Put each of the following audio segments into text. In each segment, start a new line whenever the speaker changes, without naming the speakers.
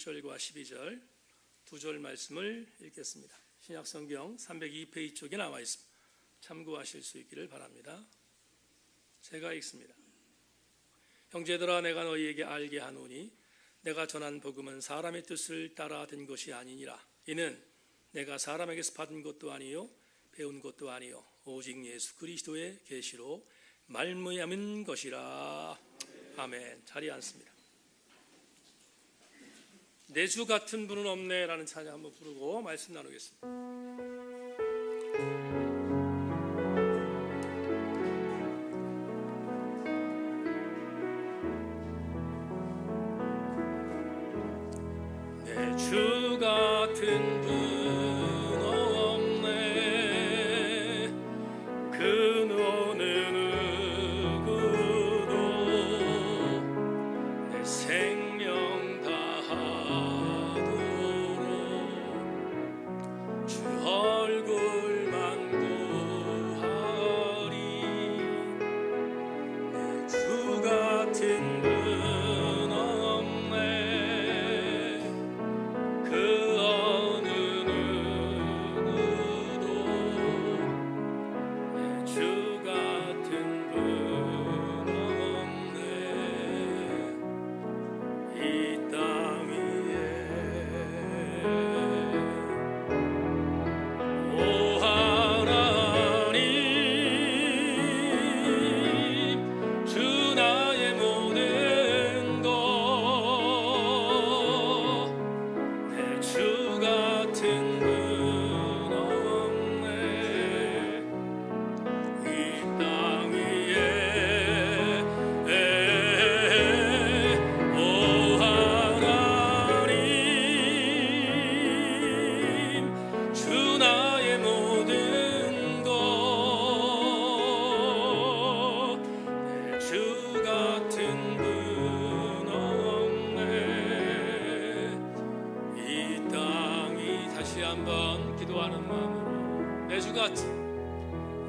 11절과 12절 두 절 말씀을 읽겠습니다. 신약성경 302페이지 쪽에 나와 있습니다. 참고하실 수 있기를 바랍니다. 제가 읽습니다. 형제들아, 내가 너희에게 알게 하노니 내가 전한 복음은 사람의 뜻을 따라 된 것이 아니니라. 이는 내가 사람에게서 받은 것도 아니요 배운 것도 아니요 오직 예수 그리스도의 계시로 말미암은 것이라. 아멘. 자리에 앉습니다. 내 주 같은 분은 없네 라는 찬양 한번 부르고 말씀 나누겠습니다. 내 주 같은 분 없네. 그 어느 누구도 내 생명 다하도록 주 얼굴만 구하리. 내 주 같은 분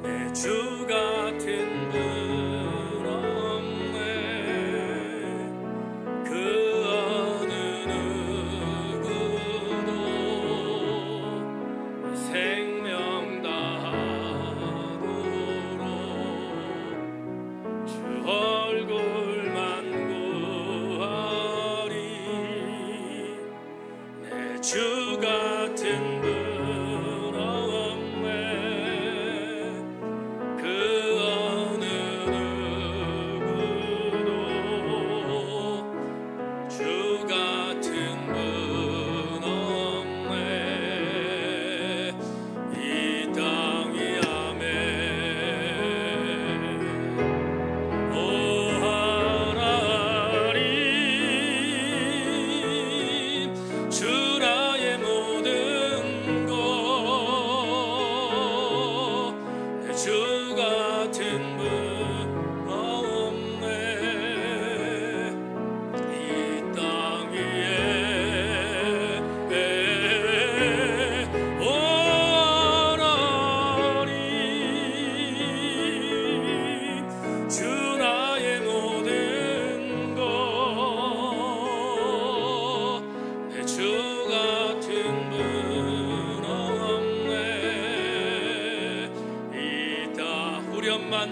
내 주 같은 분 없네. 그 어느 누구도 생명 다하도록 주 얼굴만 구하리. 내 주 같은 분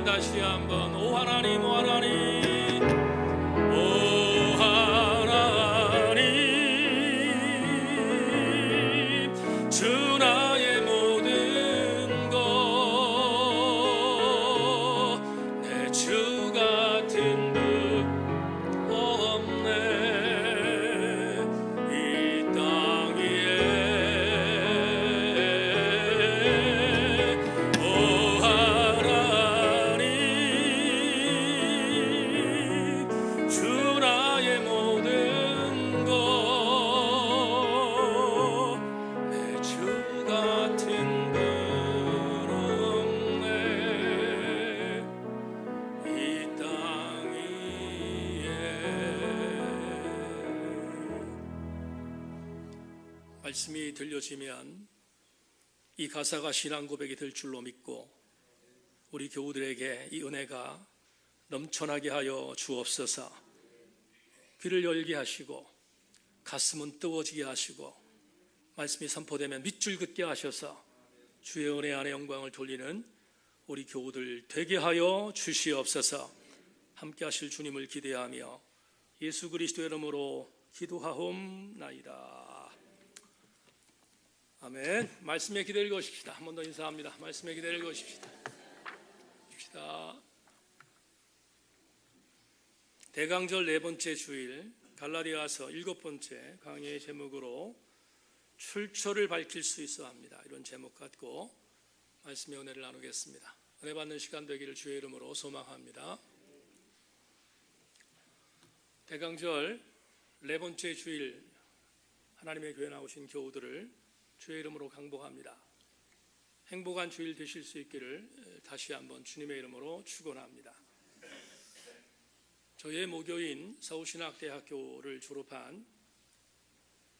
다시 한번 오 하나님 오 하나님 오 하나님 주 나의 모든 것. 내 주 같은 분 없네. 이 땅 위에 오 말씀이 들려지면 이 가사가 신앙 고백이 될 줄로 믿고 우리 교우들에게 이 은혜가 넘쳐나게 하여 주옵소서. 귀를 열게 하시고 가슴은 뜨거워지게 하시고 말씀이 선포되면 밑줄 긋게 하셔서 주의 은혜 안에 영광을 돌리는 우리 교우들 되게 하여 주시옵소서. 함께 하실 주님을 기대하며 예수 그리스도의 이름으로 기도하옵나이다. 아멘. 말씀에 기대를 거십시다. 한 번 더 인사합니다. 말씀에 기대를 거십시다. 대강절 네 번째 주일 갈라디아서 7번째 강의의 제목으로 출처를 밝힐 수 있어 합니다. 이런 제목 갖고 말씀의 은혜를 나누겠습니다. 은혜 받는 시간 되기를 주의 이름으로 소망합니다. 대강절 네 번째 주일 하나님의 교회 나오신 교우들을 주의 이름으로 강복합니다. 행복한 주일 되실 수 있기를 다시 한번 주님의 이름으로 축원합니다. 저의 모교인 서울신학대학교를 졸업한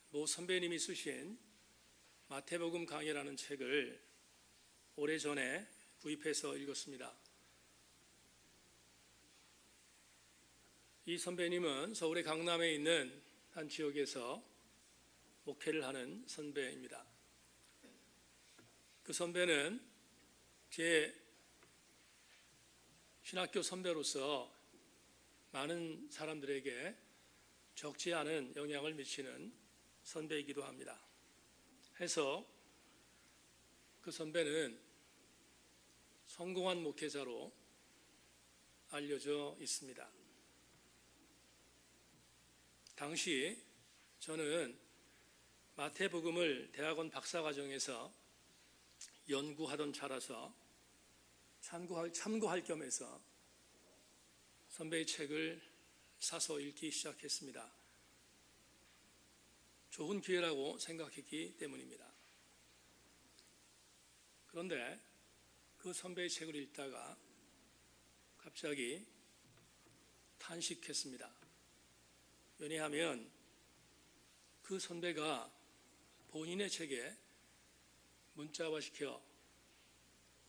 모 선배님이 쓰신 마태복음 강해라는 책을 오래전에 구입해서 읽었습니다. 이 선배님은 서울의 강남에 있는 한 지역에서 목회를 하는 선배입니다. 그 선배는 제 신학교 선배로서 많은 사람들에게 적지 않은 영향을 미치는 선배이기도 합니다. 해서 그 선배는 성공한 목회자로 알려져 있습니다. 당시 저는 마태복음을 대학원 박사과정에서 연구하던 차라서 참고할 겸해서 선배의 책을 사서 읽기 시작했습니다. 좋은 기회라고 생각했기 때문입니다. 그런데 그 선배의 책을 읽다가 갑자기 탄식했습니다. 왜냐하면 그 선배가 본인의 책에 문자화시켜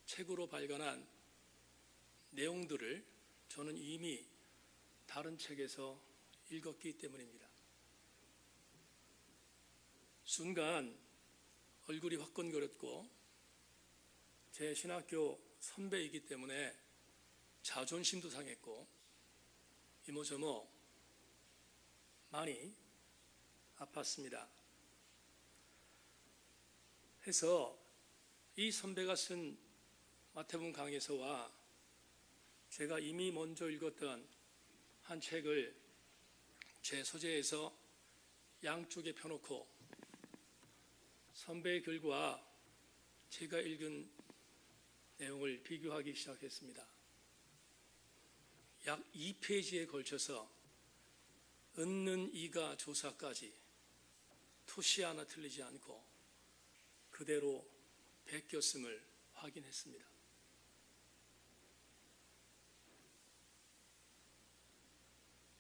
책으로 발간한 내용들을 저는 이미 다른 책에서 읽었기 때문입니다. 순간 얼굴이 화끈거렸고 제 신학교 선배이기 때문에 자존심도 상했고 이모저모 많이 아팠습니다. 해서 이 선배가 쓴 마태복음 강해서와 제가 이미 먼저 읽었던 한 책을 제 소재에서 양쪽에 펴놓고 선배의 글과 제가 읽은 내용을 비교하기 시작했습니다. 약 2페이지에 걸쳐서 은는 이가 조사까지 토시 하나 틀리지 않고 그대로 베꼈음을 확인했습니다.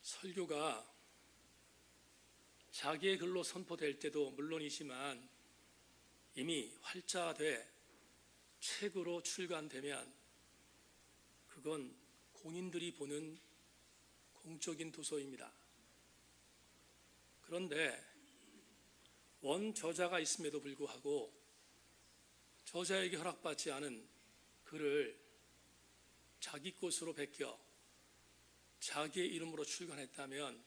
설교가 자기의 글로 선포될 때도 물론이지만 이미 활자돼 책으로 출간되면 그건 공인들이 보는 공적인 도서입니다. 그런데 원 저자가 있음에도 불구하고 저자에게 허락받지 않은 글을 자기 것으로 베껴 자기의 이름으로 출간했다면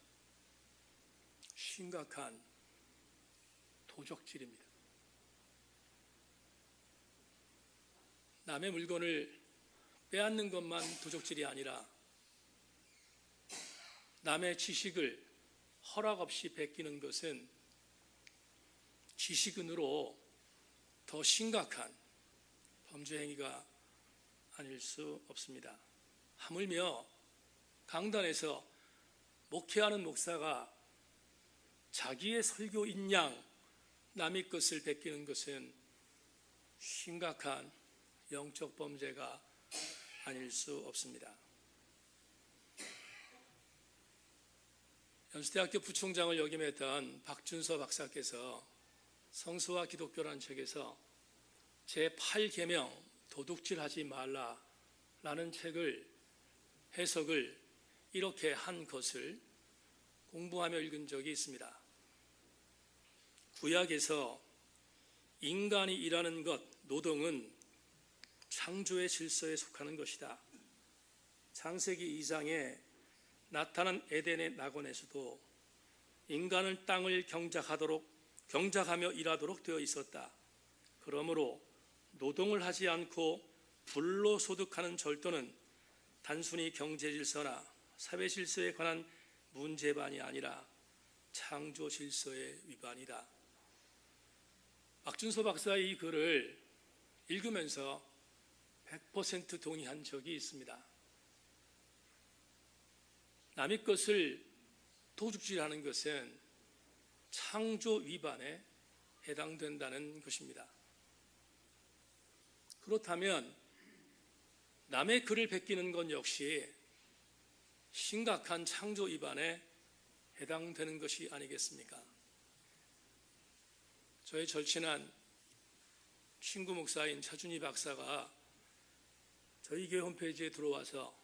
심각한 도적질입니다. 남의 물건을 빼앗는 것만 도적질이 아니라 남의 지식을 허락 없이 베끼는 것은 지식인으로 더 심각한 범죄 행위가 아닐 수 없습니다. 하물며 강단에서 목회하는 목사가 자기의 설교인 양 남의 것을 베끼는 것은 심각한 영적 범죄가 아닐 수 없습니다. 연수대학교 부총장을 역임했던 박준서 박사께서 성서와 기독교라는 책에서 제8계명 도둑질하지 말라라는 책을 해석을 이렇게 한 것을 공부하며 읽은 적이 있습니다. 구약에서 인간이 일하는 것, 노동은 창조의 질서에 속하는 것이다. 창세기 2장에 나타난 에덴의 낙원에서도 인간은 땅을 경작하며 일하도록 되어 있었다. 그러므로 노동을 하지 않고 불로소득하는 절도는 단순히 경제 질서나 사회 질서에 관한 문제반이 아니라 창조 질서의 위반이다. 박준서 박사의 이 글을 읽으면서 100% 동의한 적이 있습니다. 남의 것을 도둑질하는 것은 창조 위반에 해당된다는 것입니다. 그렇다면 남의 글을 베끼는 것 역시 심각한 창조 위반에 해당되는 것이 아니겠습니까? 저의 절친한 친구 목사인 차준희 박사가 저희 교회 홈페이지에 들어와서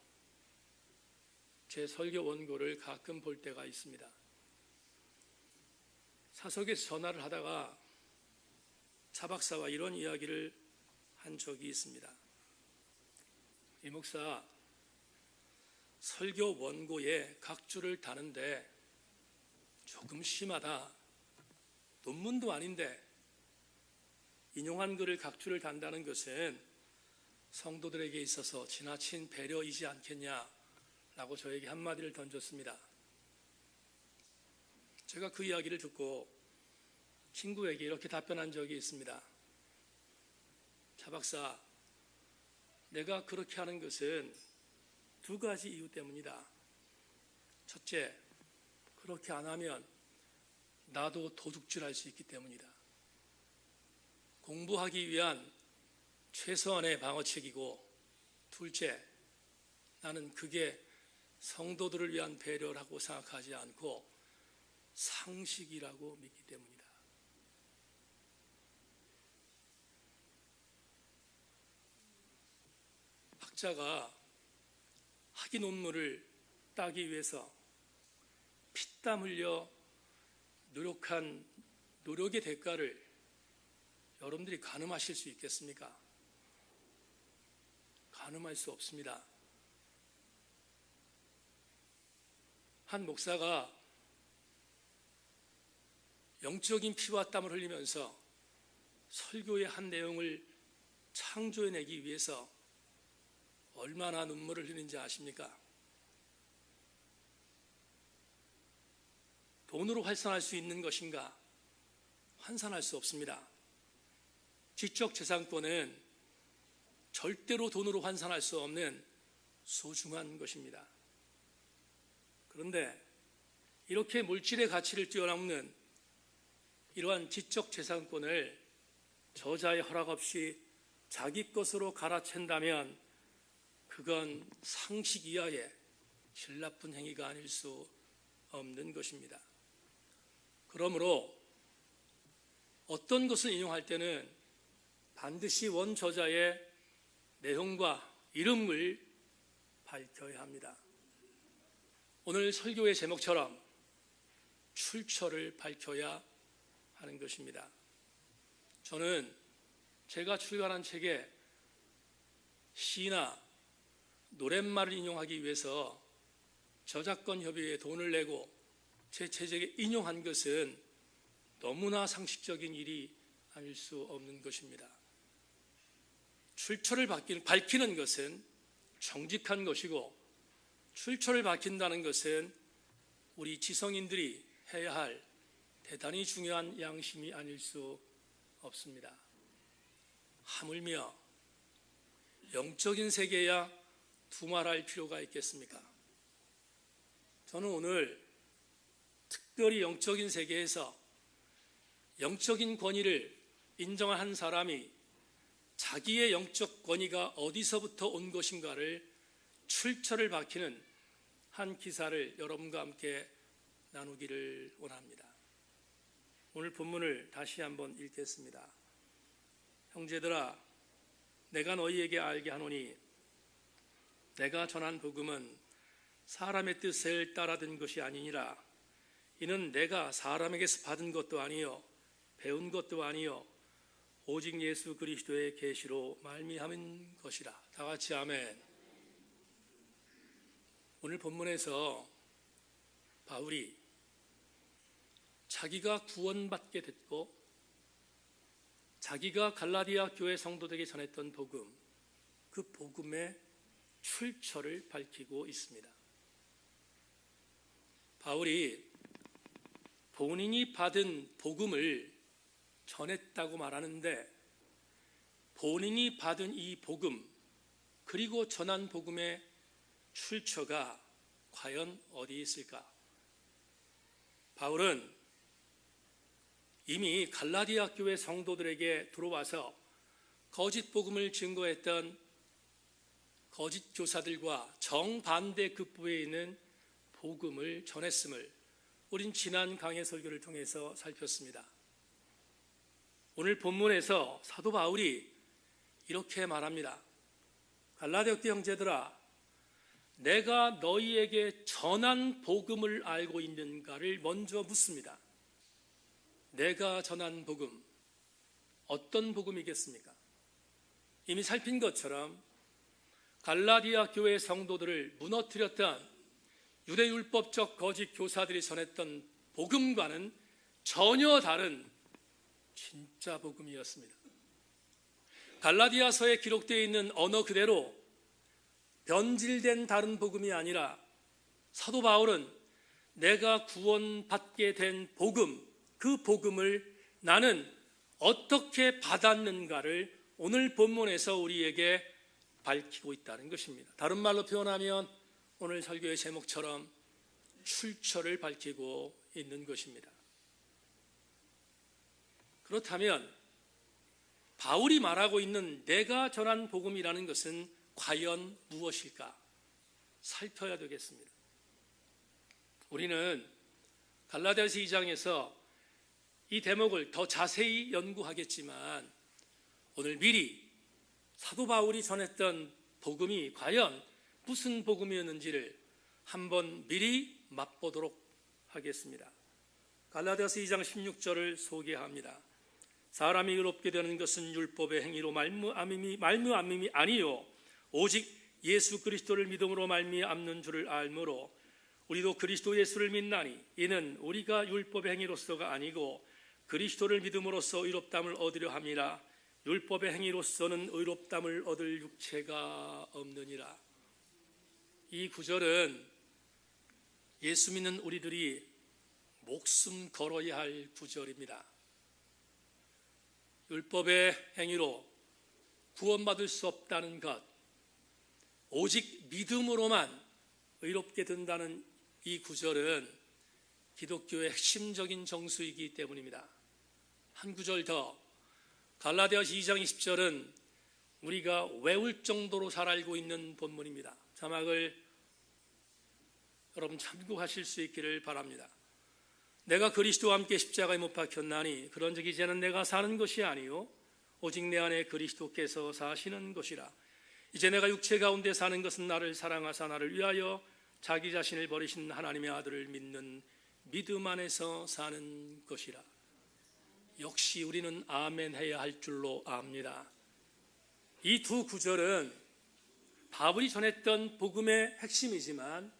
제 설교 원고를 가끔 볼 때가 있습니다. 사석에서 전화를 하다가 차 박사와 이런 이야기를 한 적이 있습니다. 이 목사, 설교 원고에 각주를 다는데 조금 심하다. 논문도 아닌데 인용한 글을 각주를 단다는 것은 성도들에게 있어서 지나친 배려이지 않겠냐라고 저에게 한마디를 던졌습니다. 제가 그 이야기를 듣고 친구에게 이렇게 답변한 적이 있습니다. 차 박사, 내가 그렇게 하는 것은 두 가지 이유 때문이다. 첫째, 그렇게 안 하면 나도 도둑질할 수 있기 때문이다. 공부하기 위한 최소한의 방어책이고, 둘째, 나는 그게 성도들을 위한 배려라고 생각하지 않고 상식이라고 믿기 때문이다. 학자가 학위 논문을 따기 위해서 피땀 흘려 노력한 노력의 대가를 여러분들이 가늠하실 수 있겠습니까? 가늠할 수 없습니다. 한 목사가 영적인 피와 땀을 흘리면서 설교의 한 내용을 창조해내기 위해서 얼마나 눈물을 흘리는지 아십니까? 돈으로 환산할 수 있는 것인가? 환산할 수 없습니다. 지적재산권은 절대로 돈으로 환산할 수 없는 소중한 것입니다. 그런데 이렇게 물질의 가치를 뛰어넘는 이러한 지적재산권을 저자의 허락 없이 자기 것으로 갈아챈다면 그건 상식 이하의 질 나쁜 행위가 아닐 수 없는 것입니다. 그러므로 어떤 것을 인용할 때는 반드시 원저자의 내용과 이름을 밝혀야 합니다. 오늘 설교의 제목처럼 출처를 밝혀야 하는 것입니다. 저는 제가 출간한 책에 시나 노랫말을 인용하기 위해서 저작권 협의회에 돈을 내고 제 책에 인용한 것은 너무나 상식적인 일이 아닐 수 없는 것입니다. 출처를 밝히는 것은 정직한 것이고, 출처를 밝힌다는 것은 우리 지성인들이 해야 할 대단히 중요한 양심이 아닐 수 없습니다. 하물며 영적인 세계야 두말할 필요가 있겠습니까? 저는 오늘 특별히 영적인 세계에서 영적인 권위를 인정한 한 사람이 자기의 영적 권위가 어디서부터 온 것인가를 출처를 밝히는 한 기사를 여러분과 함께 나누기를 원합니다. 오늘 본문을 다시 한번 읽겠습니다. 형제들아, 내가 너희에게 알게 하노니 내가 전한 복음은 사람의 뜻을 따라든 것이 아니니라. 이는 내가 사람에게서 받은 것도 아니요 배운 것도 아니요 오직 예수 그리스도의 계시로 말미암은 것이라. 다 같이 아멘. 오늘 본문에서 바울이 자기가 구원받게 됐고 자기가 갈라디아 교회 성도들에게 전했던 복음, 그 복음의 출처를 밝히고 있습니다. 바울이 본인이 받은 복음을 전했다고 말하는데 본인이 받은 이 복음 그리고 전한 복음의 출처가 과연 어디 있을까? 바울은 이미 갈라디아 교회 성도들에게 들어와서 거짓 복음을 증거했던 거짓 교사들과 정반대 급부에 있는 복음을 전했음을 우린 지난 강해 설교를 통해서 살폈습니다. 오늘 본문에서 사도 바울이 이렇게 말합니다. 갈라디아 교회 형제들아, 내가 너희에게 전한 복음을 알고 있는가를 먼저 묻습니다. 내가 전한 복음, 어떤 복음이겠습니까? 이미 살핀 것처럼 갈라디아 교회 성도들을 무너뜨렸던 유대율법적 거짓 교사들이 전했던 복음과는 전혀 다른 진짜 복음이었습니다. 갈라디아서에 기록되어 있는 언어 그대로 변질된 다른 복음이 아니라 사도 바울은 내가 구원받게 된 복음, 그 복음을 나는 어떻게 받았는가를 오늘 본문에서 우리에게 밝히고 있다는 것입니다. 다른 말로 표현하면 오늘 설교의 제목처럼 출처를 밝히고 있는 것입니다. 그렇다면 바울이 말하고 있는 내가 전한 복음이라는 것은 과연 무엇일까? 살펴야 되겠습니다. 우리는 갈라디아서 2장에서 이 대목을 더 자세히 연구하겠지만 오늘 미리 사도 바울이 전했던 복음이 과연 무슨 복음이었는지를 한번 미리 맛보도록 하겠습니다. 갈라디아서 2장 16절을 소개합니다. 사람이 의롭게 되는 것은 율법의 행위로 말미암음이 아니요 오직 예수 그리스도를 믿음으로 말미암는 줄을 알므로 우리도 그리스도 예수를 믿나니 이는 우리가 율법의 행위로서가 아니고 그리스도를 믿음으로써 의롭담을 얻으려 함이라. 율법의 행위로서는 의롭담을 얻을 육체가 없느니라. 이 구절은 예수 믿는 우리들이 목숨 걸어야 할 구절입니다. 율법의 행위로 구원받을 수 없다는 것, 오직 믿음으로만 의롭게 된다는 이 구절은 기독교의 핵심적인 정수이기 때문입니다. 한 구절 더, 갈라디아서 2장 20절은 우리가 외울 정도로 잘 알고 있는 본문입니다. 자막을 여러분 참고하실 수 있기를 바랍니다. 내가 그리스도와 함께 십자가에 못 박혔나니 그런즉 이제는 내가 사는 것이 아니요 오직 내 안에 그리스도께서 사시는 것이라. 이제 내가 육체 가운데 사는 것은 나를 사랑하사 나를 위하여 자기 자신을 버리신 하나님의 아들을 믿는 믿음 안에서 사는 것이라. 역시 우리는 아멘 해야 할 줄로 압니다. 이 두 구절은 바울이 전했던 복음의 핵심이지만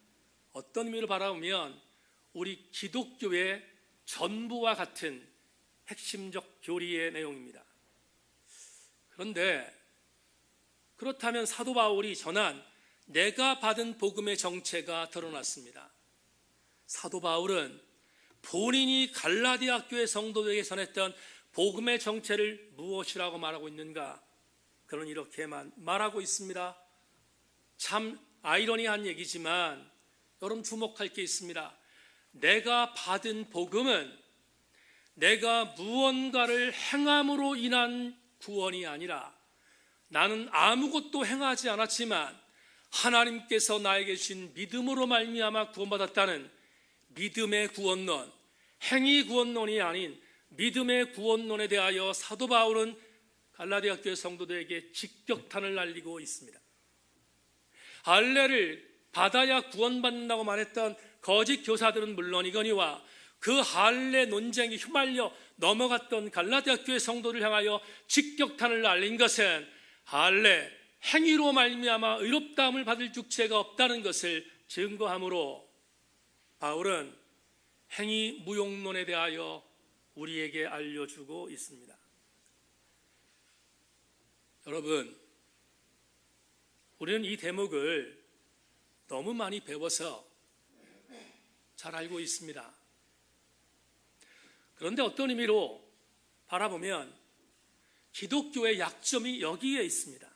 어떤 의미로 바라보면 우리 기독교의 전부와 같은 핵심적 교리의 내용입니다. 그런데 그렇다면 사도 바울이 전한 내가 받은 복음의 정체가 드러났습니다. 사도 바울은 본인이 갈라디아 교회 성도들에게 전했던 복음의 정체를 무엇이라고 말하고 있는가? 그는 이렇게만 말하고 있습니다. 참 아이러니한 얘기지만 여러분 주목할 게 있습니다. 내가 받은 복음은 내가 무언가를 행함으로 인한 구원이 아니라 나는 아무것도 행하지 않았지만 하나님께서 나에게 주신 믿음으로 말미암아 구원받았다는 믿음의 구원론, 행위 구원론이 아닌 믿음의 구원론에 대하여 사도 바울은 갈라디아 교회 성도들에게 직격탄을 날리고 있습니다. 할례를 받아야 구원받는다고 말했던 거짓 교사들은 물론이거니와 그 할례 논쟁에 휘말려 넘어갔던 갈라디아 교회 성도를 향하여 직격탄을 날린 것은 할례, 행위로 말미암아 의롭다함을 받을 육체가 없다는 것을 증거하므로 바울은 행위 무용론에 대하여 우리에게 알려주고 있습니다. 여러분, 우리는 이 대목을 너무 많이 배워서 잘 알고 있습니다. 그런데 어떤 의미로 바라보면 기독교의 약점이 여기에 있습니다.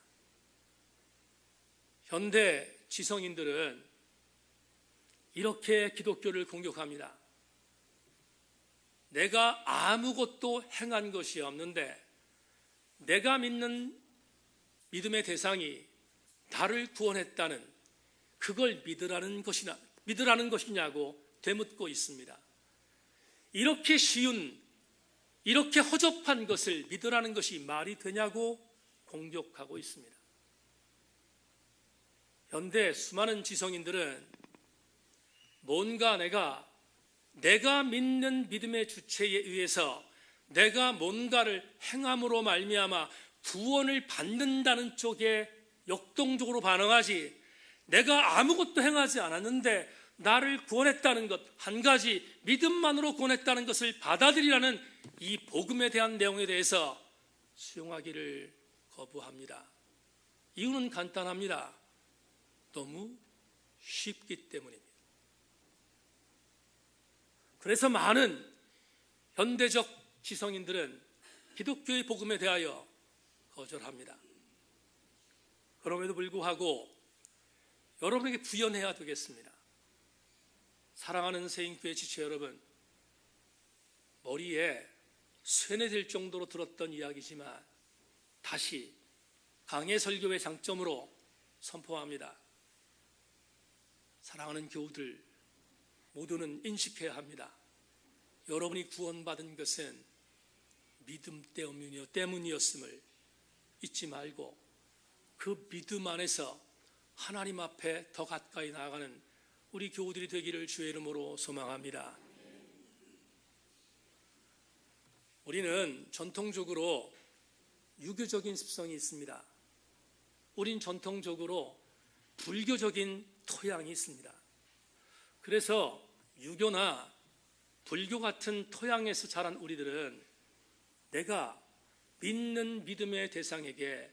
현대 지성인들은 이렇게 기독교를 공격합니다. 내가 아무것도 행한 것이 없는데 내가 믿는 믿음의 대상이 나를 구원했다는 그걸 믿으라는 것이냐고 되묻고 있습니다. 이렇게 쉬운, 이렇게 허접한 것을 믿으라는 것이 말이 되냐고 공격하고 있습니다. 현대 수많은 지성인들은 뭔가 내가 믿는 믿음의 주체에 의해서 내가 뭔가를 행함으로 말미암아 구원을 받는다는 쪽에 역동적으로 반응하지, 내가 아무것도 행하지 않았는데 나를 구원했다는 것, 한 가지 믿음만으로 구원했다는 것을 받아들이라는 이 복음에 대한 내용에 대해서 수용하기를 거부합니다. 이유는 간단합니다. 너무 쉽기 때문입니다. 그래서 많은 현대적 지성인들은 기독교의 복음에 대하여 거절합니다. 그럼에도 불구하고 여러분에게 부연해야 되겠습니다. 사랑하는 세인교회 지체 여러분, 머리에 쇠뇌될 정도로 들었던 이야기지만 다시 강해 설교의 장점으로 선포합니다. 사랑하는 교우들 모두는 인식해야 합니다. 여러분이 구원받은 것은 믿음 때문이었음을 잊지 말고 그 믿음 안에서 하나님 앞에 더 가까이 나아가는 우리 교우들이 되기를 주의 이름으로 소망합니다. 우리는 전통적으로 유교적인 습성이 있습니다. 우린 전통적으로 불교적인 토양이 있습니다. 그래서 유교나 불교 같은 토양에서 자란 우리들은 내가 믿는 믿음의 대상에게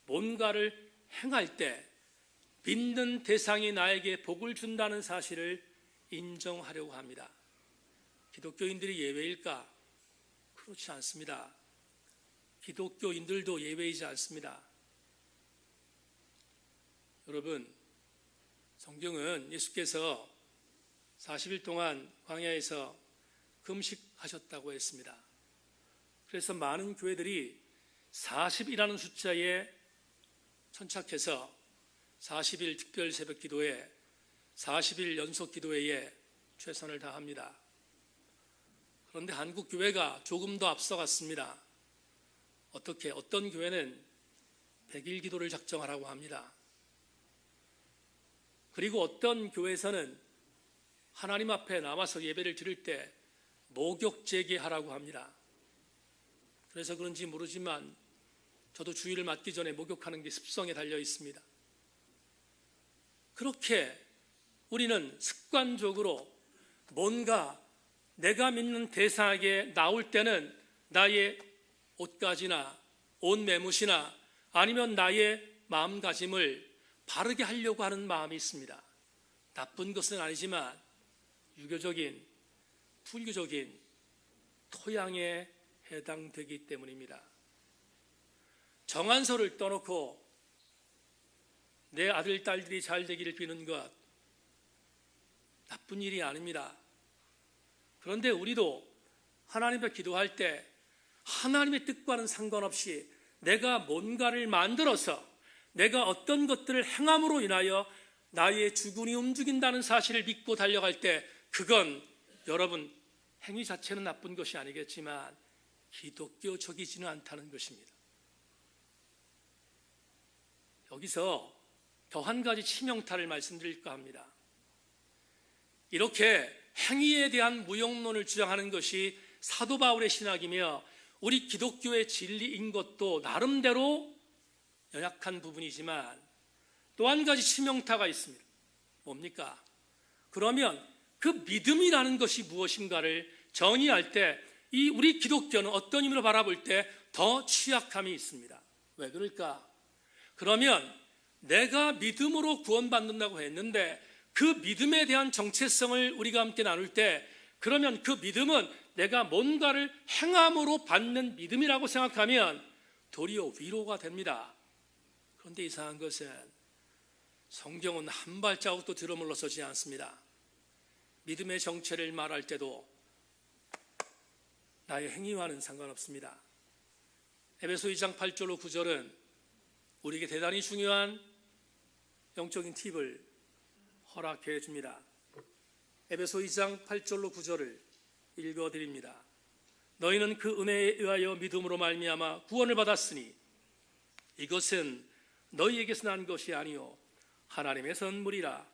뭔가를 행할 때 믿는 대상이 나에게 복을 준다는 사실을 인정하려고 합니다. 기독교인들이 예외일까? 그렇지 않습니다. 기독교인들도 예외이지 않습니다. 여러분, 성경은 예수께서 40일 동안 광야에서 금식하셨다고 했습니다. 그래서 많은 교회들이 40이라는 숫자에 천착해서 40일 특별 새벽 기도회, 40일 연속 기도회에 최선을 다합니다. 그런데 한국 교회가 조금 더 앞서갔습니다. 어떤 교회는 100일 기도를 작정하라고 합니다. 그리고 어떤 교회에서는 하나님 앞에 나와서 예배를 드릴 때 목욕 재개하라고 합니다. 그래서 그런지 모르지만 저도 주일을 맞기 전에 목욕하는 게 습성에 달려 있습니다. 그렇게 우리는 습관적으로 뭔가 내가 믿는 대상에게 나올 때는 나의 옷가지나 옷 매무시나 아니면 나의 마음가짐을 바르게 하려고 하는 마음이 있습니다. 나쁜 것은 아니지만 유교적인, 불교적인 토양에 해당되기 때문입니다. 정한서를 떠놓고 내 아들, 딸들이 잘 되기를 비는 것, 나쁜 일이 아닙니다. 그런데 우리도 하나님 앞에 기도할 때 하나님의 뜻과는 상관없이 내가 뭔가를 만들어서 내가 어떤 것들을 행함으로 인하여 나의 주군이 움직인다는 사실을 믿고 달려갈 때 그건 여러분 행위 자체는 나쁜 것이 아니겠지만 기독교적이지는 않다는 것입니다. 여기서 더 한 가지 치명타를 말씀드릴까 합니다. 이렇게 행위에 대한 무용론을 주장하는 것이 사도 바울의 신학이며 우리 기독교의 진리인 것도 나름대로 연약한 부분이지만 또 한 가지 치명타가 있습니다. 뭡니까? 그러면 그 믿음이라는 것이 무엇인가를 정의할 때 이 우리 기독교는 어떤 의미로 바라볼 때 더 취약함이 있습니다. 왜 그럴까? 그러면 내가 믿음으로 구원받는다고 했는데 그 믿음에 대한 정체성을 우리가 함께 나눌 때 그러면 그 믿음은 내가 뭔가를 행함으로 받는 믿음이라고 생각하면 도리어 위로가 됩니다. 그런데 이상한 것은 성경은 한 발자국도 뒤로 물러서지 않습니다. 믿음의 정체를 말할 때도 나의 행위와는 상관없습니다. 에베소 2장 8절로 9절은 우리에게 대단히 중요한 영적인 팁을 허락해 줍니다. 에베소 2장 8절로 9절을 읽어드립니다. 너희는 그 은혜에 의하여 믿음으로 말미암아 구원을 받았으니 이것은 너희에게서 난 것이 아니요 하나님의 선물이라.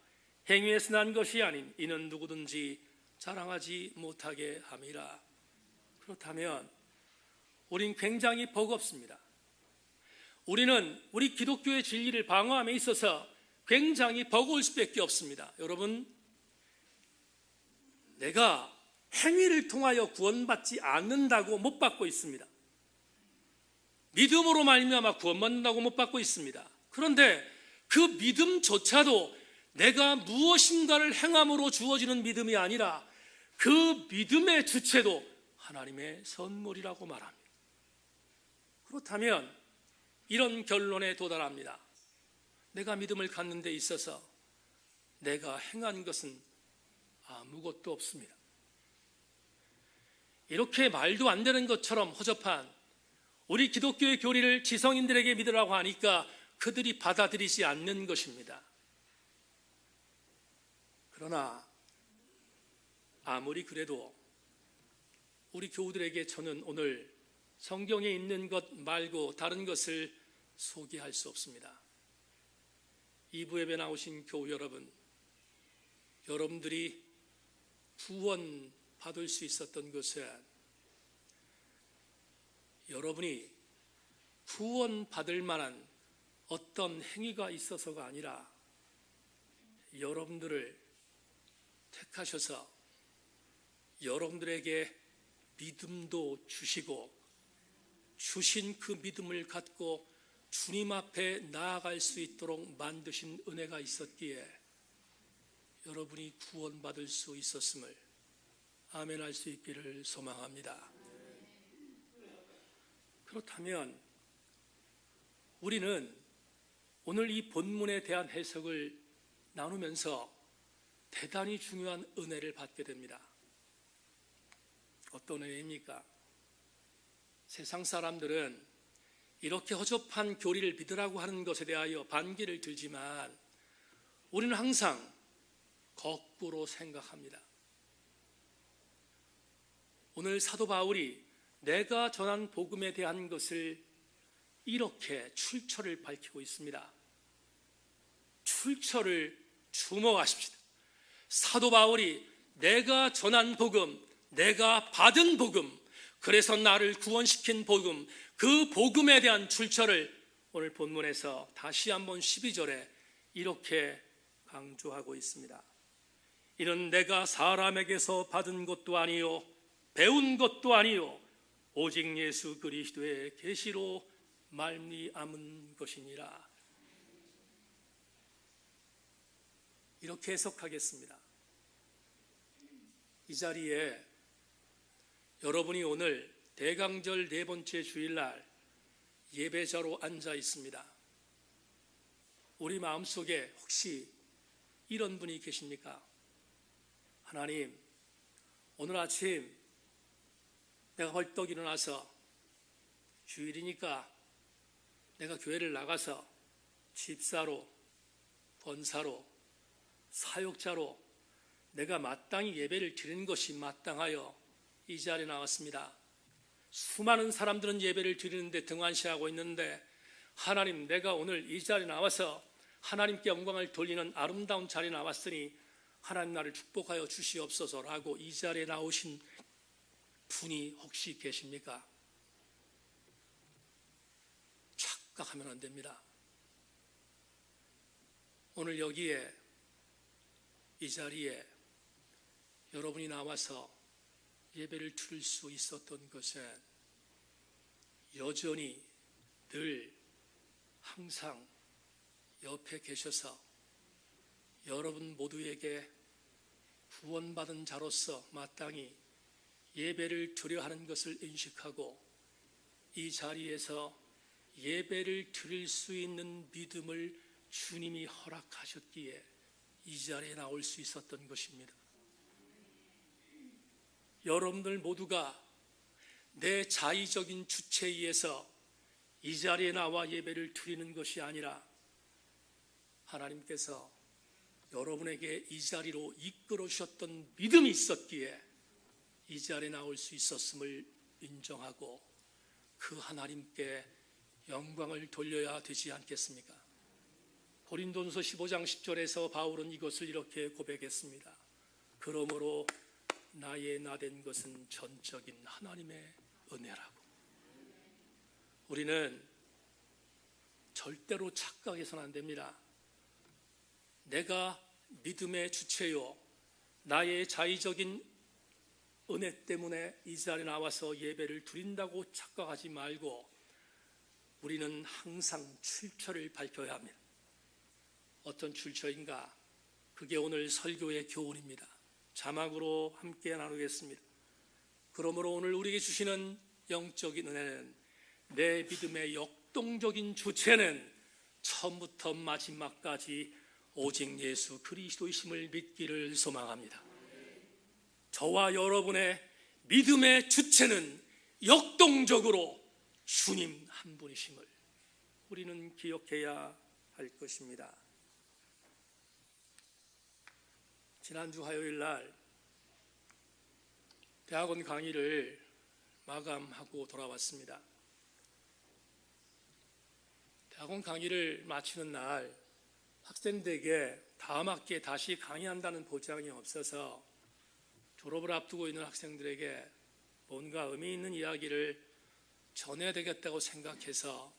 행위에서 난 것이 아닌 이는 누구든지 자랑하지 못하게 함이라. 그렇다면 우린 굉장히 버겁습니다. 우리는 우리 기독교의 진리를 방어함에 있어서 굉장히 버거울 수밖에 없습니다. 여러분, 내가 행위를 통하여 구원받지 않는다고 못 받고 있습니다. 믿음으로 말미암아 구원받는다고 못 받고 있습니다. 그런데 그 믿음조차도 내가 무엇인가를 행함으로 주어지는 믿음이 아니라 그 믿음의 주체도 하나님의 선물이라고 말합니다. 그렇다면 이런 결론에 도달합니다. 내가 믿음을 갖는 데 있어서 내가 행한 것은 아무것도 없습니다. 이렇게 말도 안 되는 것처럼 허접한 우리 기독교의 교리를 지성인들에게 믿으라고 하니까 그들이 받아들이지 않는 것입니다. 그러나 아무리 그래도 우리 교우들에게 저는 오늘 성경에 있는 것 말고 다른 것을 소개할 수 없습니다. 2부 예배 나오신 교우 여러분, 여러분들이 구원 받을 수 있었던 것은 여러분이 구원 받을 만한 어떤 행위가 있어서가 아니라 여러분들을 택하셔서 여러분들에게 믿음도 주시고 주신 그 믿음을 갖고 주님 앞에 나아갈 수 있도록 만드신 은혜가 있었기에 여러분이 구원받을 수 있었음을 아멘할 수 있기를 소망합니다. 그렇다면 우리는 오늘 이 본문에 대한 해석을 나누면서 대단히 중요한 은혜를 받게 됩니다. 어떤 은혜입니까? 세상 사람들은 이렇게 허접한 교리를 믿으라고 하는 것에 대하여 반기를 들지만 우리는 항상 거꾸로 생각합니다. 오늘 사도 바울이 내가 전한 복음에 대한 것을 이렇게 출처를 밝히고 있습니다. 출처를 주목하십시다. 사도 바울이 내가 전한 복음, 내가 받은 복음, 그래서 나를 구원시킨 복음, 그 복음에 대한 출처를 오늘 본문에서 다시 한번 12절에 이렇게 강조하고 있습니다. 이는 내가 사람에게서 받은 것도 아니요 배운 것도 아니요 오직 예수 그리스도의 계시로 말미암은 것이니라. 이렇게 해석하겠습니다. 이 자리에 여러분이 오늘 대강절 네 번째 주일날 예배자로 앉아 있습니다. 우리 마음속에 혹시 이런 분이 계십니까? 하나님, 오늘 아침 내가 벌떡 일어나서 주일이니까 내가 교회를 나가서 집사로, 권사로, 사역자로 내가 마땅히 예배를 드리는 것이 마땅하여 이 자리에 나왔습니다. 수많은 사람들은 예배를 드리는데 등한시하고 있는데 하나님, 내가 오늘 이 자리에 나와서 하나님께 영광을 돌리는 아름다운 자리에 나왔으니 하나님 나를 축복하여 주시옵소서라고 이 자리에 나오신 분이 혹시 계십니까? 착각하면 안 됩니다. 오늘 여기에 이 자리에 여러분이 나와서 예배를 드릴 수 있었던 것은 여전히 늘 항상 옆에 계셔서 여러분 모두에게 구원받은 자로서 마땅히 예배를 드려 하는 것을 인식하고 이 자리에서 예배를 드릴 수 있는 믿음을 주님이 허락하셨기에 이 자리에 나올 수 있었던 것입니다. 여러분들 모두가 내 자의적인 주체에 의해서 이 자리에 나와 예배를 드리는 것이 아니라 하나님께서 여러분에게 이 자리로 이끌어 주셨던 믿음이 있었기에 이 자리에 나올 수 있었음을 인정하고 그 하나님께 영광을 돌려야 되지 않겠습니까? 고린도전서 15장 10절에서 바울은 이것을 이렇게 고백했습니다. 그러므로 나의 나된 것은 전적인 하나님의 은혜라고. 우리는 절대로 착각해서는 안 됩니다. 내가 믿음의 주체요, 나의 자의적인 은혜 때문에 이 자리에 나와서 예배를 드린다고 착각하지 말고 우리는 항상 출처를 밝혀야 합니다. 어떤 출처인가? 그게 오늘 설교의 교훈입니다. 자막으로 함께 나누겠습니다. 그러므로 오늘 우리에게 주시는 영적인 은혜는 내 믿음의 역동적인 주체는 처음부터 마지막까지 오직 예수 그리스도이심을 믿기를 소망합니다. 저와 여러분의 믿음의 주체는 역동적으로 주님 한 분이심을 우리는 기억해야 할 것입니다. 지난주 화요일 날 대학원 강의를 마감하고 돌아왔습니다. 대학원 강의를 마치는 날 학생들에게 다음 학기에 다시 강의한다는 보장이 없어서 졸업을 앞두고 있는 학생들에게 뭔가 의미 있는 이야기를 전해야 되겠다고 생각해서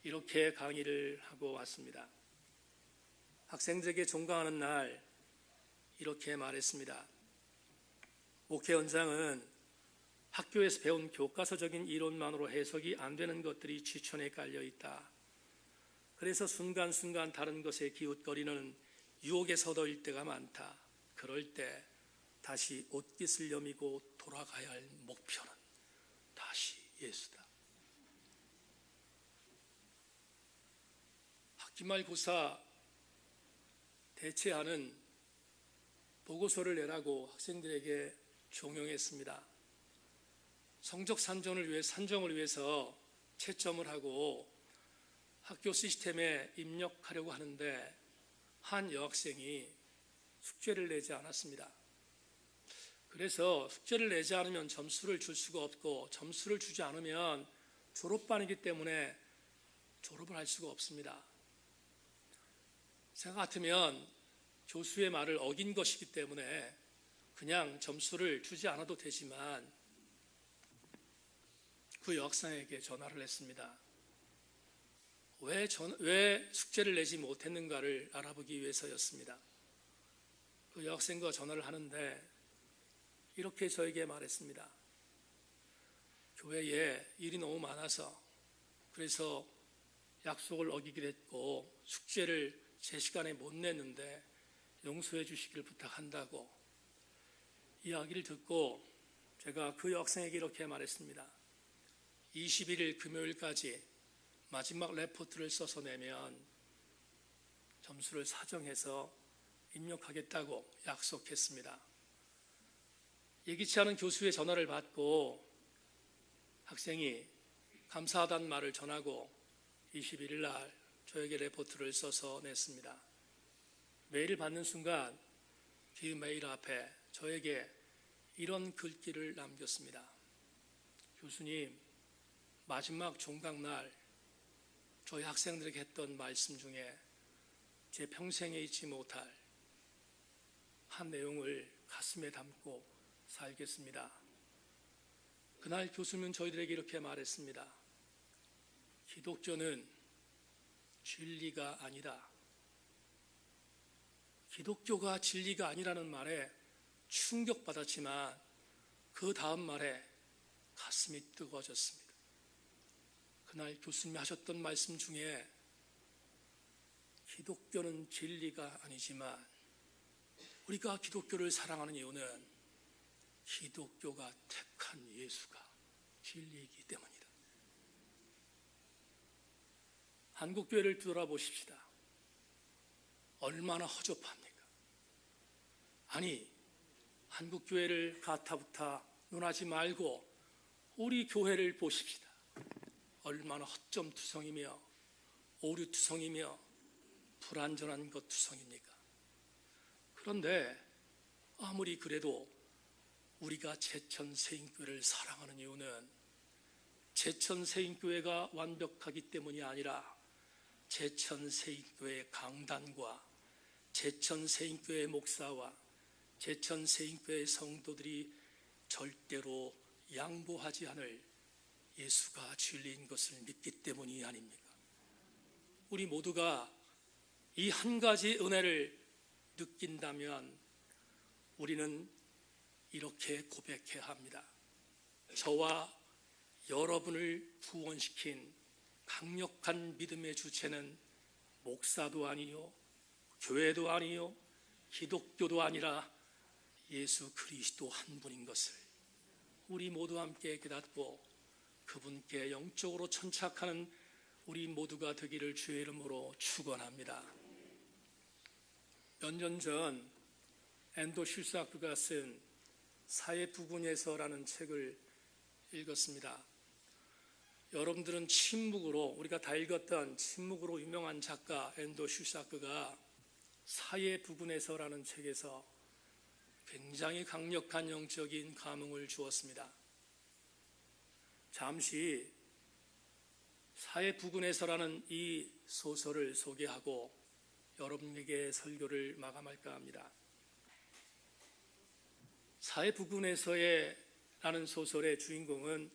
이렇게 강의를 하고 왔습니다. 학생들에게 종강하는 날 이렇게 말했습니다. 목회 현장은 학교에서 배운 교과서적인 이론만으로 해석이 안 되는 것들이 지천에 깔려 있다. 그래서 순간순간 다른 것에 기웃거리는 유혹에 서더일 때가 많다. 그럴 때 다시 옷깃을 여미고 돌아가야 할 목표는 다시 예수다. 학기말고사 대체하는 보고서를 내라고 학생들에게 종용했습니다. 성적 산정을 위해서 채점을 하고 학교 시스템에 입력하려고 하는데 한 여학생이 숙제를 내지 않았습니다. 그래서 숙제를 내지 않으면 점수를 줄 수가 없고 점수를 주지 않으면 졸업반이기 때문에 졸업을 할 수가 없습니다. 생각 같으면 교수의 말을 어긴 것이기 때문에 그냥 점수를 주지 않아도 되지만 그 여학생에게 전화를 했습니다. 왜 숙제를 내지 못했는가를 알아보기 위해서였습니다. 그 여학생과 전화를 하는데 이렇게 저에게 말했습니다. 교회에 일이 너무 많아서 그래서 약속을 어기기로 했고 숙제를 제 시간에 못 냈는데 용서해 주시기를 부탁한다고. 이야기를 듣고 제가 그 여학생에게 이렇게 말했습니다. 21일 금요일까지 마지막 레포트를 써서 내면 점수를 사정해서 입력하겠다고 약속했습니다. 예기치 않은 교수의 전화를 받고 학생이 감사하다는 말을 전하고 21일 날 저에게 레포트를 써서 냈습니다. 메일을 받는 순간 그 메일 앞에 저에게 이런 글귀를 남겼습니다. 교수님, 마지막 종강날 저희 학생들에게 했던 말씀 중에 제 평생에 잊지 못할 한 내용을 가슴에 담고 살겠습니다. 그날 교수님은 저희들에게 이렇게 말했습니다. 기독교는 진리가 아니다. 기독교가 진리가 아니라는 말에 충격받았지만 그 다음 말에 가슴이 뜨거워졌습니다. 그날 교수님이 하셨던 말씀 중에 기독교는 진리가 아니지만 우리가 기독교를 사랑하는 이유는 기독교가 택한 예수가 진리이기 때문이다. 한국교회를 뒤돌아보십시다. 얼마나 허접합니까? 아니, 한국교회를 가타부타 논하지 말고 우리 교회를 보십시다. 얼마나 허점투성이며 오류투성이며 불완전한 것투성입니까? 그런데 아무리 그래도 우리가 제천세인교회를 사랑하는 이유는 제천세인교회가 완벽하기 때문이 아니라 제천세인교회 강단과 제천세인교회 목사와 제천세인교회 성도들이 절대로 양보하지 않을 예수가 진리인 것을 믿기 때문이 아닙니까? 우리 모두가 이 한 가지 은혜를 느낀다면 우리는 이렇게 고백해야 합니다. 저와 여러분을 구원시킨 강력한 믿음의 주체는 목사도 아니요, 교회도 아니요, 기독교도 아니라 예수 그리스도 한 분인 것을 우리 모두 함께 깨닫고 그분께 영적으로 천착하는 우리 모두가 되기를 주의 이름으로 축원합니다. 몇 년 전 앤도 슈사크가 쓴 사회부군에서라는 책을 읽었습니다. 여러분들은 침묵으로, 우리가 다 읽었던 침묵으로 유명한 작가 앤도 슈사크가 사회부군에서라는 책에서 굉장히 강력한 영적인 감흥을 주었습니다. 잠시 사회부군에서라는 이 소설을 소개하고 여러분에게 설교를 마감할까 합니다. 사회부군에서라는 소설의 주인공은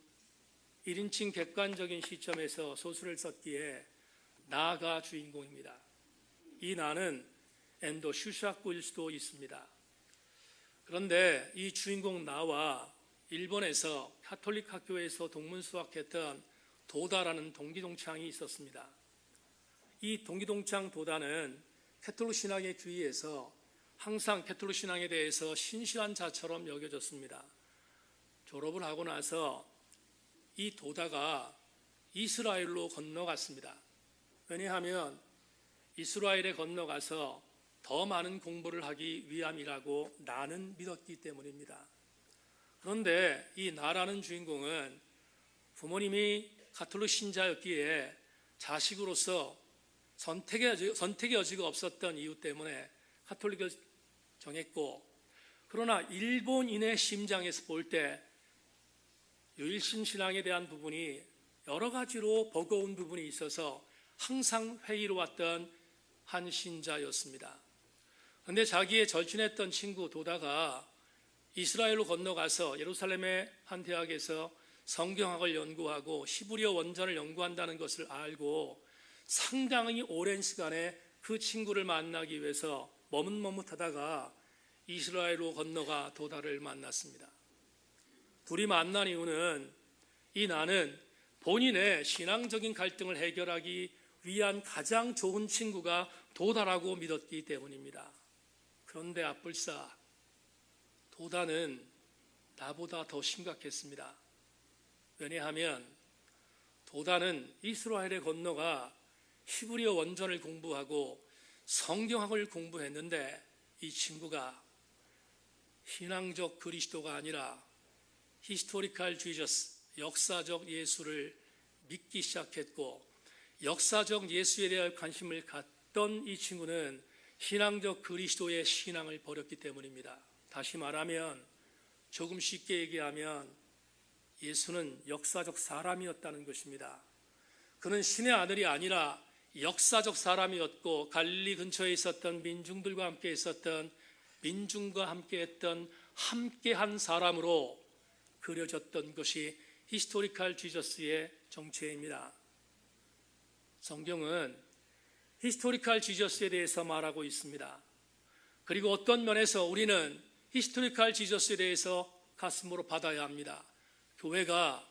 1인칭 객관적인 시점에서 소설을 썼기에 나가 주인공입니다. 이 나는 앤도 슈사크일 수도 있습니다. 그런데 이 주인공 나와 일본에서 가톨릭 학교에서 동문수학했던 도다라는 동기동창이 있었습니다. 이 동기동창 도다는 캐톨릭 신앙에 귀의해서 항상 캐톨릭 신앙에 대해서 신실한 자처럼 여겨졌습니다. 졸업을 하고 나서 이 도다가 이스라엘로 건너갔습니다. 왜냐하면 이스라엘에 건너가서 더 많은 공부를 하기 위함이라고 나는 믿었기 때문입니다. 그런데 이 나라는 주인공은 부모님이 가톨릭 신자였기에 자식으로서 선택의 여지가 없었던 이유 때문에 가톨릭을 정했고, 그러나 일본인의 심장에서 볼 때 유일신 신앙에 대한 부분이 여러 가지로 버거운 부분이 있어서 항상 회의로웠던 한 신자였습니다. 그런데 자기의 절친했던 친구 도다가 이스라엘로 건너가서 예루살렘의 한 대학에서 성경학을 연구하고 히브리어 원전을 연구한다는 것을 알고 상당히 오랜 시간에 그 친구를 만나기 위해서 머뭇머뭇하다가 이스라엘로 건너가 도다를 만났습니다. 둘이 만난 이유는 이 나는 본인의 신앙적인 갈등을 해결하기 위한 가장 좋은 친구가 도다라고 믿었기 때문입니다. 그런데 앞불사 도다는 나보다 더 심각했습니다. 왜냐하면 도다는 이스라엘에 건너가 히브리어 원전을 공부하고 성경학을 공부했는데 이 친구가 신앙적 그리스도가 아니라 히스토리컬 지저스, 역사적 예수를 믿기 시작했고, 역사적 예수에 대한 관심을 갖던 이 친구는 신앙적 그리스도의 신앙을 버렸기 때문입니다. 다시 말하면, 조금 쉽게 얘기하면 예수는 역사적 사람이었다는 것입니다. 그는 신의 아들이 아니라 역사적 사람이었고, 갈릴리 근처에 있었던 민중들과 함께 있었던, 민중과 함께 했던 함께한 사람으로 그려졌던 것이 히스토리컬 지저스의 정체입니다. 성경은 히스토리컬 지저스에 대해서 말하고 있습니다. 그리고 어떤 면에서 우리는 히스토리컬 지저스에 대해서 가슴으로 받아야 합니다. 교회가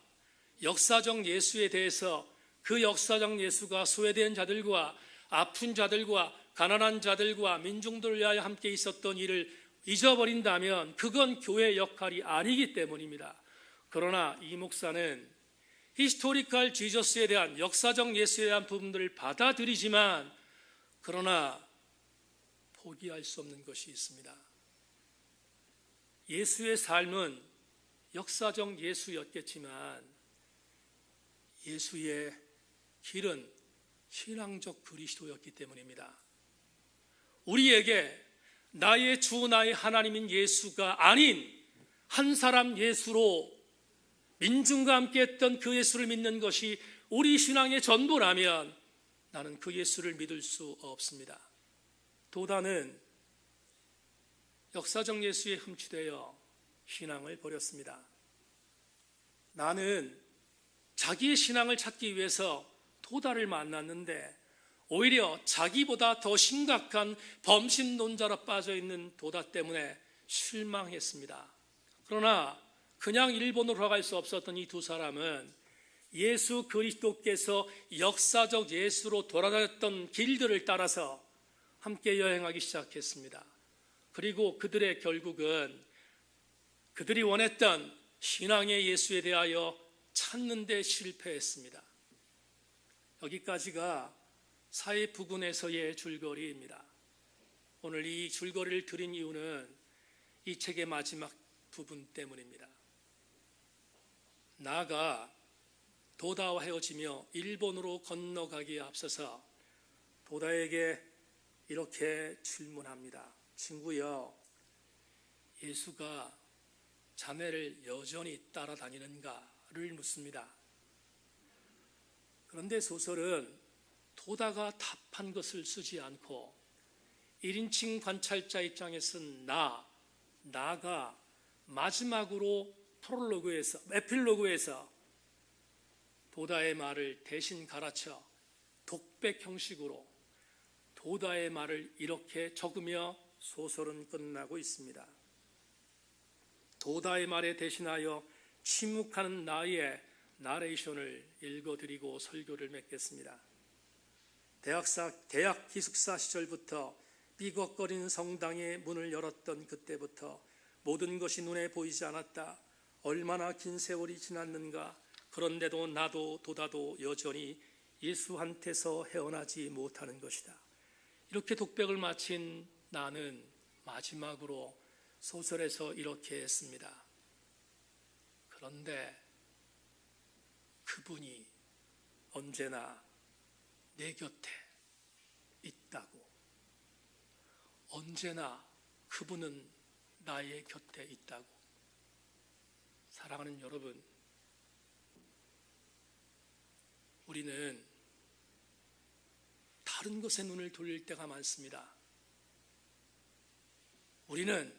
역사적 예수에 대해서 그 역사적 예수가 소외된 자들과 아픈 자들과 가난한 자들과 민중들을 위하여 함께 있었던 일을 잊어버린다면 그건 교회의 역할이 아니기 때문입니다. 그러나 이 목사는 히스토리컬 지저스에 대한 역사적 예수에 대한 부분들을 받아들이지만 그러나 포기할 수 없는 것이 있습니다. 예수의 삶은 역사적 예수였겠지만 예수의 길은 신앙적 그리스도였기 때문입니다. 우리에게 나의 주 나의 하나님인 예수가 아닌 한 사람 예수로 민중과 함께 했던 그 예수를 믿는 것이 우리 신앙의 전부라면 나는 그 예수를 믿을 수 없습니다. 도다는 역사적 예수에 흠취되어 신앙을 버렸습니다. 나는 자기의 신앙을 찾기 위해서 도다를 만났는데 오히려 자기보다 더 심각한 범신론자로 빠져있는 도다 때문에 실망했습니다. 그러나 그냥 일본으로 갈 수 없었던 이 두 사람은 예수 그리스도께서 역사적 예수로 돌아다녔던 길들을 따라서 함께 여행하기 시작했습니다. 그리고 그들의 결국은 그들이 원했던 신앙의 예수에 대하여 찾는 데 실패했습니다. 여기까지가 사회 부근에서의 줄거리입니다. 오늘 이 줄거리를 드린 이유는 이 책의 마지막 부분 때문입니다. 나아가 도다와 헤어지며 일본으로 건너가기에 앞서서 도다에게 이렇게 질문합니다. 친구여, 예수가 자네를 여전히 따라다니는가를 묻습니다. 그런데 소설은 도다가 답한 것을 쓰지 않고 1인칭 관찰자 입장에서 나가 마지막으로 에필로그에서 도다의 말을 대신 갈아쳐 독백 형식으로 도다의 말을 이렇게 적으며 소설은 끝나고 있습니다. 도다의 말에 대신하여 침묵하는 나의 나레이션을 읽어드리고 설교를 맺겠습니다. 대학 기숙사 시절부터 삐걱거리는 성당의 문을 열었던 그때부터 모든 것이 눈에 보이지 않았다. 얼마나 긴 세월이 지났는가. 그런데도 나도 도다도 여전히 예수한테서 헤어나지 못하는 것이다. 이렇게 독백을 마친 나는 마지막으로 소설에서 이렇게 했습니다. 그런데 그분이 언제나 내 곁에 있다고. 언제나 그분은 나의 곁에 있다고. 사랑하는 여러분, 우리는 다른 것에 눈을 돌릴 때가 많습니다. 우리는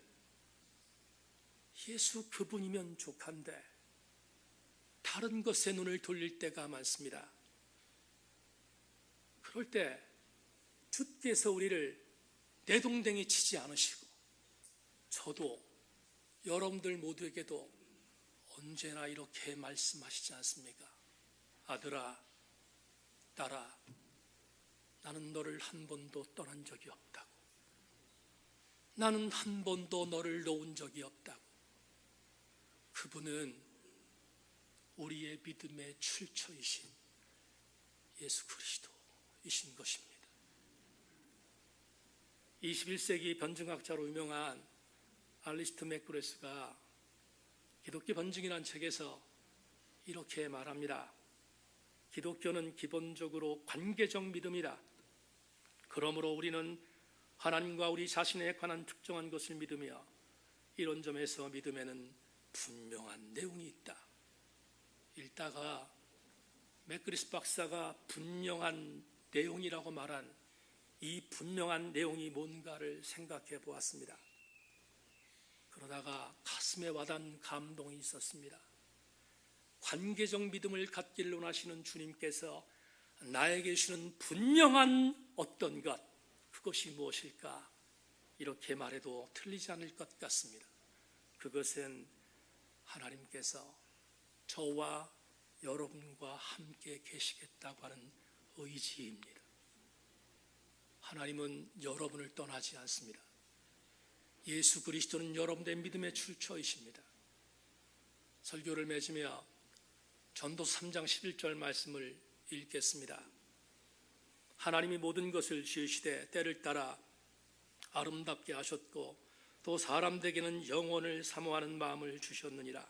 예수 그분이면 족한데 다른 것에 눈을 돌릴 때가 많습니다. 그럴 때 주께서 우리를 내동댕이 치지 않으시고 저도 여러분들 모두에게도 언제나 이렇게 말씀하시지 않습니까? 아들아, 딸아, 나는 너를 한 번도 떠난 적이 없다고. 나는 한 번도 너를 놓은 적이 없다고. 그분은 우리의 믿음의 출처이신 예수 그리스도이신 것입니다. 21세기 변증학자로 유명한 알리스트 맥그레스가 기독교 변증이라는 책에서 이렇게 말합니다. 기독교는 기본적으로 관계적 믿음이다. 그러므로 우리는 하나님과 우리 자신에 관한 특정한 것을 믿으며 이런 점에서 믿음에는 분명한 내용이 있다. 읽다가 맥그리스 박사가 분명한 내용이라고 말한 이 분명한 내용이 뭔가를 생각해 보았습니다. 그러다가 가슴에 와닿은 감동이 있었습니다. 관계적 믿음을 갖기를 원하시는 주님께서 나에게 주시는 분명한 어떤 것, 그것이 무엇일까? 이렇게 말해도 틀리지 않을 것 같습니다. 그것은 하나님께서 저와 여러분과 함께 계시겠다고 하는 의지입니다. 하나님은 여러분을 떠나지 않습니다. 예수 그리스도는 여러분의 믿음의 출처이십니다. 설교를 맺으며 전도서 3장 11절 말씀을 읽겠습니다. 하나님이 모든 것을 지으시되 때를 따라 아름답게 하셨고 또 사람들에게는 영원을 사모하는 마음을 주셨느니라.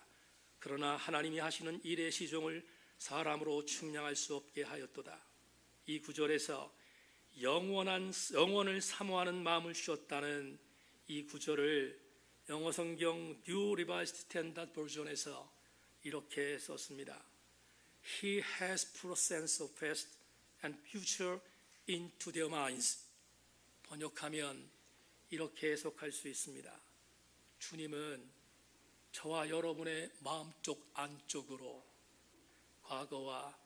그러나 하나님이 하시는 일의 시종을 사람으로 측량할 수 없게 하였도다. 이 구절에서 영원을 사모하는 마음을 주셨다는 이 구절을 영어 성경 New Revised Standard Version에서 이렇게 썼습니다. He has put a sense of past and future into their minds. 번역하면 이렇게 해석할 수 있습니다. 주님은 저와 여러분의 마음속 안쪽으로 과거와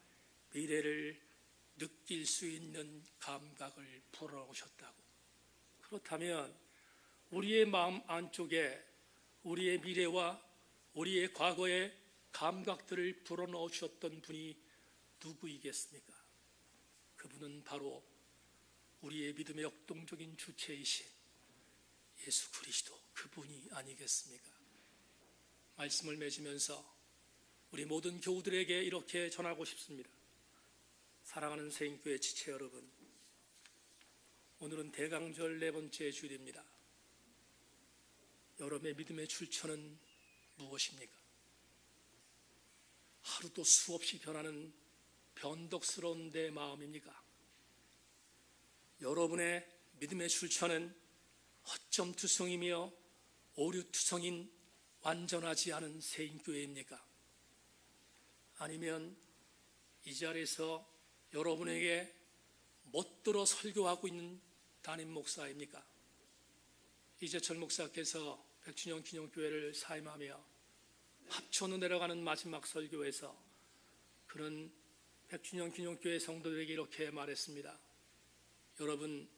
미래를 느낄 수 있는 감각을 불어넣으셨다고. 그렇다면 우리의 마음 안쪽에 우리의 미래와 우리의 과거의 감각들을 불어넣으셨던 분이 누구이겠습니까? 그분은 바로 우리의 믿음의 역동적인 주체이신 예수 그리스도, 그분이 아니겠습니까? 말씀을 맺으면서 우리 모든 교우들에게 이렇게 전하고 싶습니다. 사랑하는 세인교회 지체 여러분, 오늘은 대강절 4번째 주일입니다. 여러분의 믿음의 출처는 무엇입니까? 하루도 수없이 변하는 변덕스러운 내 마음입니까? 여러분의 믿음의 출처는 허점투성이며 오류투성인 완전하지 않은 세인교회입니까? 아니면 이 자리에서 여러분에게 못들어 설교하고 있는 담임 목사입니까? 이재철 목사께서 백춘영 기념교회를 사임하며 합천으로 내려가는 마지막 설교에서 그는 백춘영 기념교회 성도들에게 이렇게 말했습니다. 여러분,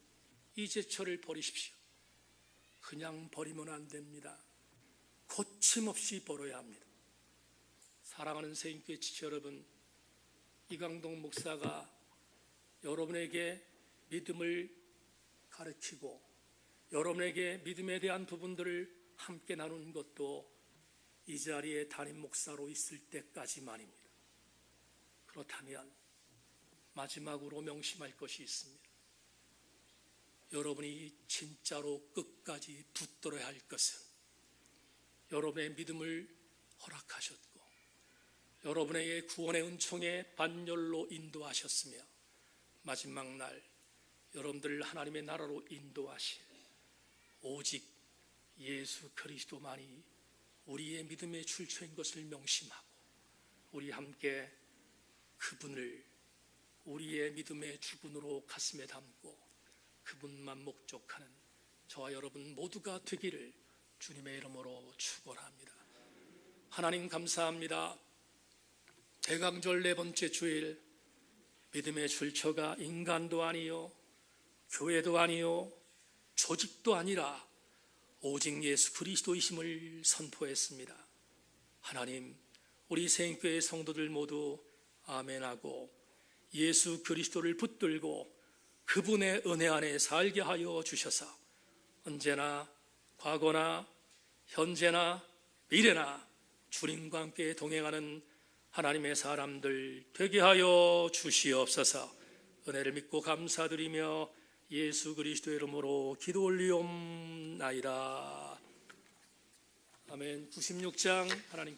이재철을 버리십시오. 그냥 버리면 안 됩니다. 고침없이 버려야 합니다. 사랑하는 세인교회 지체 여러분, 이강동 목사가 여러분에게 믿음을 가르치고 여러분에게 믿음에 대한 부분들을 함께 나누는 것도 이 자리에 담임 목사로 있을 때까지만입니다. 그렇다면 마지막으로 명심할 것이 있습니다. 여러분이 진짜로 끝까지 붙들어야 할 것은 여러분의 믿음을 허락하셨고 여러분에게 구원의 은총의 반열로 인도하셨으며 마지막 날 여러분들을 하나님의 나라로 인도하실 오직 예수 그리스도만이 우리의 믿음의 출처인 것을 명심하고 우리 함께 그분을 우리의 믿음의 주분으로 가슴에 담고 그분만 목적하는 저와 여러분 모두가 되기를 주님의 이름으로 축원합니다. 하나님 감사합니다. 대강절 4번째 주일, 믿음의 출처가 인간도 아니요 교회도 아니요 조직도 아니라 오직 예수 그리스도이심을 선포했습니다. 하나님, 우리 세인교회 성도들 모두 아멘하고 예수 그리스도를 붙들고 그분의 은혜 안에 살게 하여 주셔서 언제나 과거나 현재나 미래나 주님과 함께 동행하는 하나님의 사람들 되게 하여 주시옵소서. 은혜를 믿고 감사드리며 예수 그리스도의 이름으로 기도 올리옵나이다. 아멘. 96장 하나님